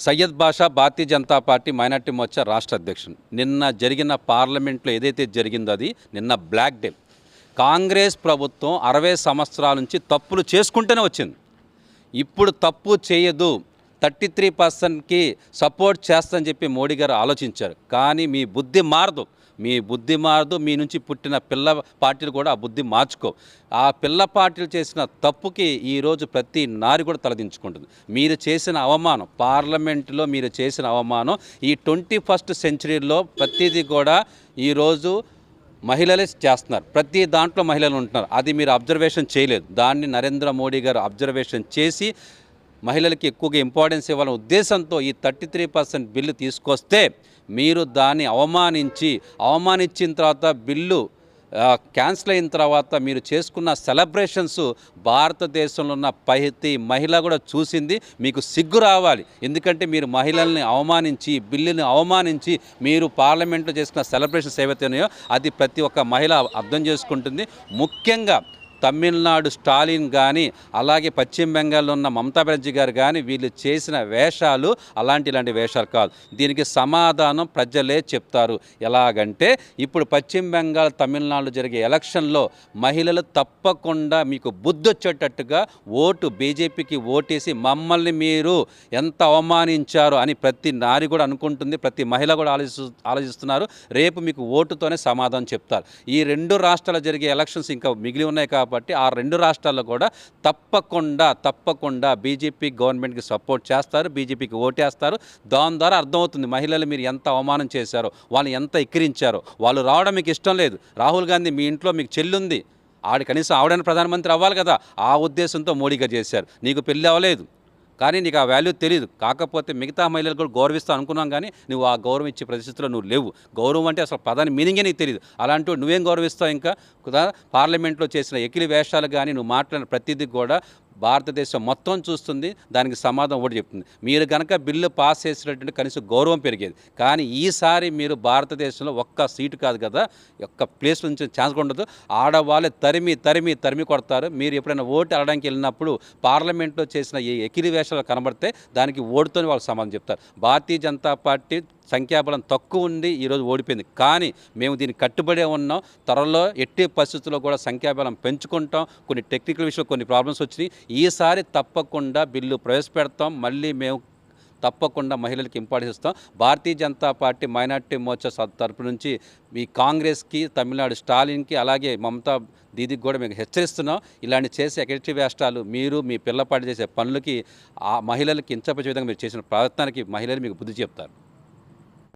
సయ్యద్ బాషా Bharatiya Janata party minority Morcha రాష్ట్ర అధ్యక్షుడు. నిన్న జరిగిన పార్లమెంట్లో ఏదైతే జరిగిందో అది నిన్న బ్లాక్ డే. కాంగ్రెస్ ప్రభుత్వం 60 సంవత్సరాల నుంచి తప్పులు చేసుకుంటూనే వచ్చింది. ఇప్పుడు తప్పు చేయదు, 33%కి సపోర్ట్ చేస్తని చెప్పి మోడీ గారు ఆలోచించారు. కానీ మీ బుద్ధి మారదు, మీ నుంచి పుట్టిన పిల్ల పార్టీలు కూడా ఆ బుద్ధి మార్చుకో. ఆ పిల్ల పార్టీలు చేసిన తప్పుకి ఈరోజు ప్రతి నారి కూడా తలదించుకుంటుంది. మీరు చేసిన అవమానం, పార్లమెంటులో మీరు చేసిన అవమానం, ఈ 21st సెంచరీలో ప్రతిదీ కూడా ఈరోజు మహిళలే చేస్తున్నారు. ప్రతి దాంట్లో మహిళలు ఉంటున్నారు. అది మీరు అబ్జర్వేషన్ చేయలేదు. దాన్ని నరేంద్ర మోడీ గారు అబ్జర్వేషన్ చేసి మహిళలకి ఎక్కువగా ఇంపార్టెన్స్ ఇవ్వాలనే ఉద్దేశంతో ఈ 33% బిల్లు తీసుకొస్తే మీరు దాన్ని అవమానించిన తర్వాత బిల్లు క్యాన్సిల్ అయిన తర్వాత మీరు చేసుకున్న సెలబ్రేషన్స్ భారతదేశంలో ఉన్న ప్రతి మహిళ కూడా చూసింది. మీకు సిగ్గు రావాలి. ఎందుకంటే మీరు మహిళల్ని అవమానించి, బిల్లుని అవమానించి మీరు పార్లమెంట్లో చేసుకున్న సెలబ్రేషన్స్ ఏవైతే ఉన్నాయో అది ప్రతి ఒక్క మహిళ అర్థం చేసుకుంటుంది. ముఖ్యంగా తమిళనాడు స్టాలిన్ కానీ, అలాగే పశ్చిమ బెంగాల్లో ఉన్న మమతా బెనర్జీ గారు కానీ వీళ్ళు చేసిన వేషాలు ఇలాంటి వేషాలు కాదు. దీనికి సమాధానం ప్రజలే చెప్తారు. ఎలాగంటే ఇప్పుడు పశ్చిమ బెంగాల్, తమిళనాడులో జరిగే ఎలక్షన్లో మహిళలు తప్పకుండా మీకు బుద్ధి వచ్చేటట్టుగా బీజేపీకి ఓటేసి మమ్మల్ని మీరు ఎంత అవమానించారు అని ప్రతి నారి కూడా అనుకుంటుంది. ప్రతి మహిళ కూడా ఆలోచిస్తున్నారు. రేపు మీకు ఓటుతోనే సమాధానం చెప్తారు. ఈ 2 రాష్ట్రాల్లో జరిగే ఎలక్షన్స్ ఇంకా మిగిలి ఉన్నాయి కాబట్టి ఆ 2 రాష్ట్రాల్లో కూడా తప్పకుండా బీజేపీ గవర్నమెంట్కి సపోర్ట్ చేస్తారు, బీజేపీకి ఓటేస్తారు. దాని ద్వారా అర్థమవుతుంది మహిళలు మీరు ఎంత అవమానం చేశారో, వాళ్ళు ఎంత ఎక్కిరించారో. వాళ్ళు రావడం మీకు ఇష్టం లేదు. రాహుల్ గాంధీ మీ ఇంట్లో మీకు చెల్లుంది, కనీసం ఆవిడైనా ప్రధానమంత్రి అవ్వాలి కదా, ఆ ఉద్దేశంతో మోడీగా చేశారు. నీకు పెళ్ళి అవ్వలేదు కానీ నీకు ఆ వాల్యూ తెలియదు. కాకపోతే మిగతా మహిళలు కూడా గౌరవిస్తా అనుకున్నాం కానీ నువ్వు ఆ గౌరవం ఇచ్చే పరిస్థితిలో నువ్వు లేవు. గౌరవం అంటే అసలు పదాన్ని మీనింగే నీకు తెలియదు. అలాంటి నువ్వేం గౌరవిస్తావు? ఇంకా పార్లమెంట్లో చేసిన ఎకిలి వేషాలు కానీ నువ్వు మాట్లాడిన ప్రతిదీ కూడా భారతదేశం మొత్తం చూస్తుంది. దానికి సమాధానం ఒకటి చెప్తుంది. మీరు కనుక బిల్లు పాస్ చేసినట్టు కనీసం గౌరవం పెరిగేది. కానీ ఈసారి మీరు భారతదేశంలో ఒక్క సీటు కాదు కదా, ఒక్క ప్లేస్ నుంచి ఛాన్స్ ఉండదు. ఆడవాళ్ళే తరిమి కొడతారు. మీరు ఎప్పుడైనా ఓటు అడగడానికి వెళ్ళినప్పుడు పార్లమెంట్లో చేసిన ఈ ఎకిలి వేషాలు కనబడితే దానికి ఓటుతోనే వాళ్ళు సమాధానం చెప్తారు. భారతీయ జనతా పార్టీ సంఖ్యాబలం తక్కువ ఉండి ఈరోజు ఓడిపోయింది. కానీ మేము దీనికి కట్టుబడే ఉన్నాం. త్వరలో ఎట్టి పరిస్థితుల్లో కూడా సంఖ్యాబలం పెంచుకుంటాం. కొన్ని టెక్నికల్ విషయం, కొన్ని ప్రాబ్లమ్స్ వచ్చినాయి. ఈసారి తప్పకుండా బిల్లు ప్రవేశపెడతాం. మళ్ళీ మేము తప్పకుండా మహిళలకు ఇంపార్టెన్స్ ఇస్తాం. భారతీయ జనతా పార్టీ మైనార్టీ మోర్చా తరపు నుంచి ఈ కాంగ్రెస్కి, తమిళనాడు స్టాలిన్కి, అలాగే మమతా దీదికి కూడా మేము హెచ్చరిస్తున్నాం. ఇలాంటి చేసే ఎకటివ్ వేష్టాలు, మీరు మీ పిల్లపాటి చేసే పనులకి ఆ మహిళలకి కించపరిచే విధంగా మీరు చేసిన ప్రయత్నానికి మహిళలు మీకు బుద్ధి చెప్తారు.